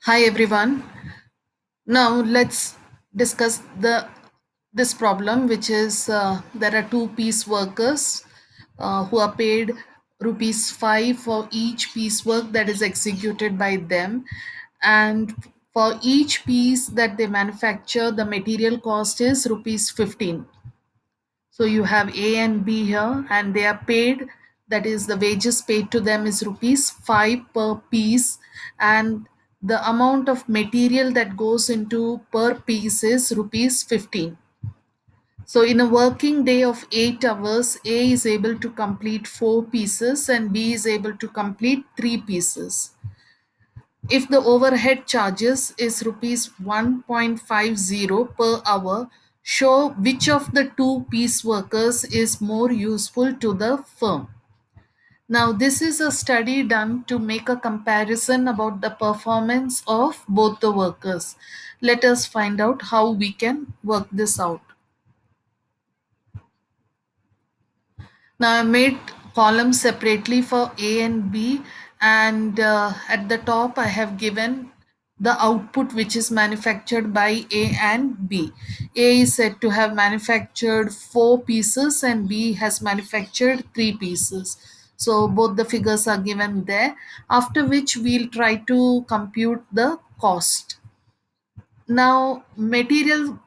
Hi everyone. Now let's discuss the this problem, which is there are two piece workers who are paid rupees 5 for each piece work that is executed by them, and for each piece that they manufacture, the material cost is rupees 15. So you have A and B here, and they are paid, that is, the wages paid to them is rupees 5 per piece, and the amount of material that goes into per piece is rupees 15. So in a working day of 8 hours, A is able to complete 4 pieces and B is able to complete 3 pieces. If the overhead charges is rupees 1.50 per hour, show which of the two piece workers is more useful to the firm. Now, this is a study done to make a comparison about the performance of both the workers. Let us find out how we can work this out. Now I made columns separately for A and B, and at the top I have given the output which is manufactured by A and B. A is said to have manufactured 4 pieces and B has manufactured 3 pieces. So both the figures are given there, after which we'll try to compute the cost. Now, material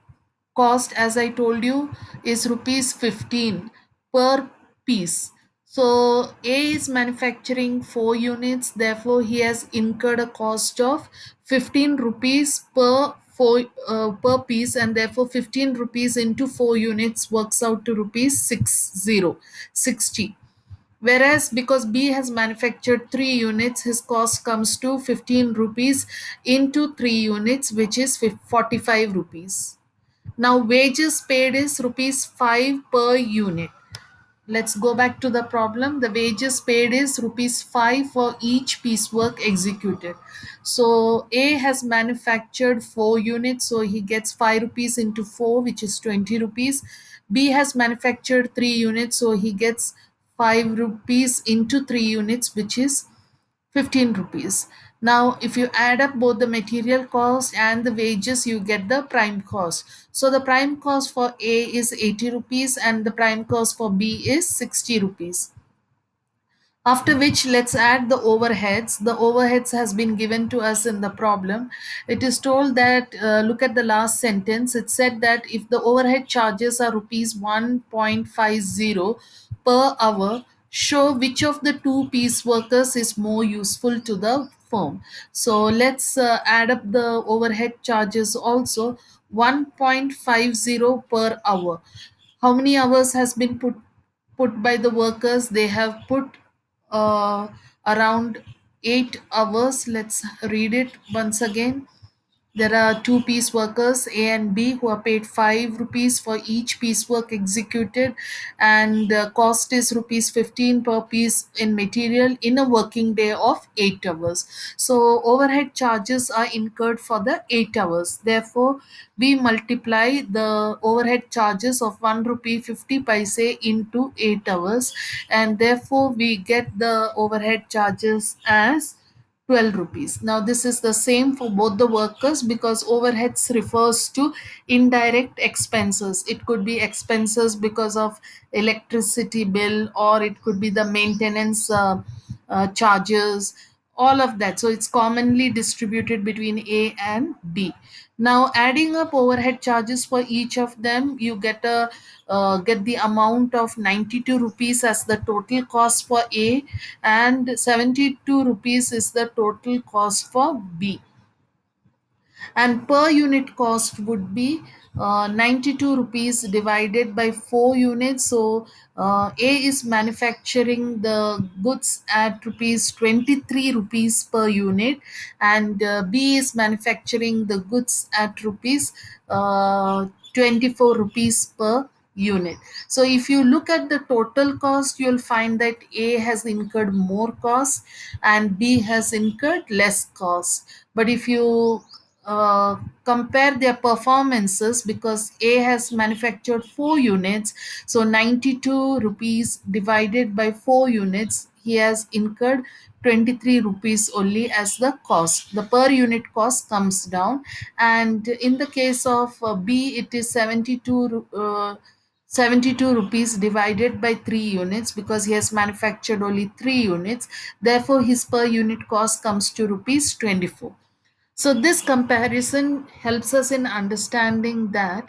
cost, as I told you, is rupees 15 per piece. So, A is manufacturing 4 units, therefore, he has incurred a cost of 15 rupees per piece, and therefore 15 rupees into 4 units works out to rupees 60. Whereas because B has manufactured 3 units, his cost comes to 15 rupees into 3 units, which is 45 rupees. Now wages paid is rupees 5 per unit. Let's go back to the problem. The wages paid is rupees 5 for each piecework executed. So A has manufactured 4 units, so he gets 5 rupees into 4, which is 20 rupees. B has manufactured 3 units, so he gets 5 rupees into 3 units, which is 15 rupees. Now, if you add up both the material cost and the wages, you get the prime cost. So, the prime cost for A is 80 rupees and the prime cost for B is 60 rupees. After which, let's add the overheads. The overheads has been given to us in the problem. It is told that, look at the last sentence. It said that if the overhead charges are rupees 1.50 per hour, show which of the two piece workers is more useful to the firm. So let's add up the overhead charges also. 1.50 per hour. How many hours has been put by the workers? They have put uh, around 8 hours. Let's read it once again. There are two piece workers A and B who are paid 5 rupees for each piece work executed, and the cost is rupees 15 per piece in material in a working day of 8 hours. So overhead charges are incurred for the 8 hours. Therefore, we multiply the overhead charges of 1 rupee 50 paise into 8 hours, and therefore we get the overhead charges as 12 rupees. Now this is the same for both the workers because overheads refers to indirect expenses. It could be expenses because of electricity bill, or it could be the maintenance charges, all of that. So it's commonly distributed between A and B. Now adding up overhead charges for each of them, you get the amount of 92 rupees as the total cost for A, and 72 rupees is the total cost for B, and per unit cost would be 92 rupees divided by 4 units. So A is manufacturing the goods at rupees 23 rupees per unit, and B is manufacturing the goods at rupees 24 rupees per unit. So if you look at the total cost, you'll find that A has incurred more cost and B has incurred less cost. But if you compare their performances, because A has manufactured 4 units, so 92 rupees divided by 4 units, he has incurred 23 rupees only as the cost. The per unit cost comes down. And in the case of B, it is 72 rupees divided by 3 units, because he has manufactured only 3 units. Therefore, his per unit cost comes to rupees 24. So this comparison helps us in understanding that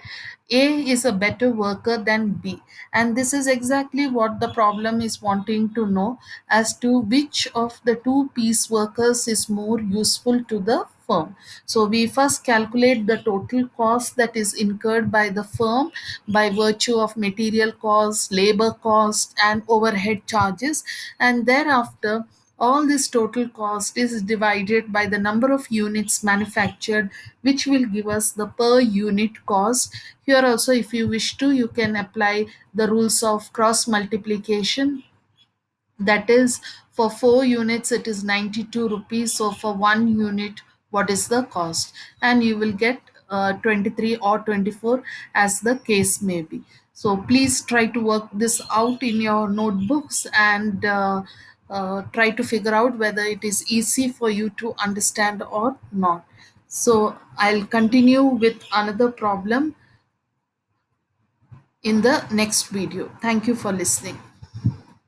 A is a better worker than B. And this is exactly what the problem is wanting to know, as to which of the two piece workers is more useful to the firm. So we first calculate the total cost that is incurred by the firm by virtue of material cost, labor cost, and overhead charges. And thereafter, all this total cost is divided by the number of units manufactured, which will give us the per unit cost. Here also, if you wish to, you can apply the rules of cross multiplication. That is, for 4 units it is 92 rupees, so for 1 unit what is the cost, and you will get 23 or 24 as the case may be. So please try to work this out in your notebooks, and try to figure out whether it is easy for you to understand or not. So I'll continue with another problem in the next video. Thank you for listening.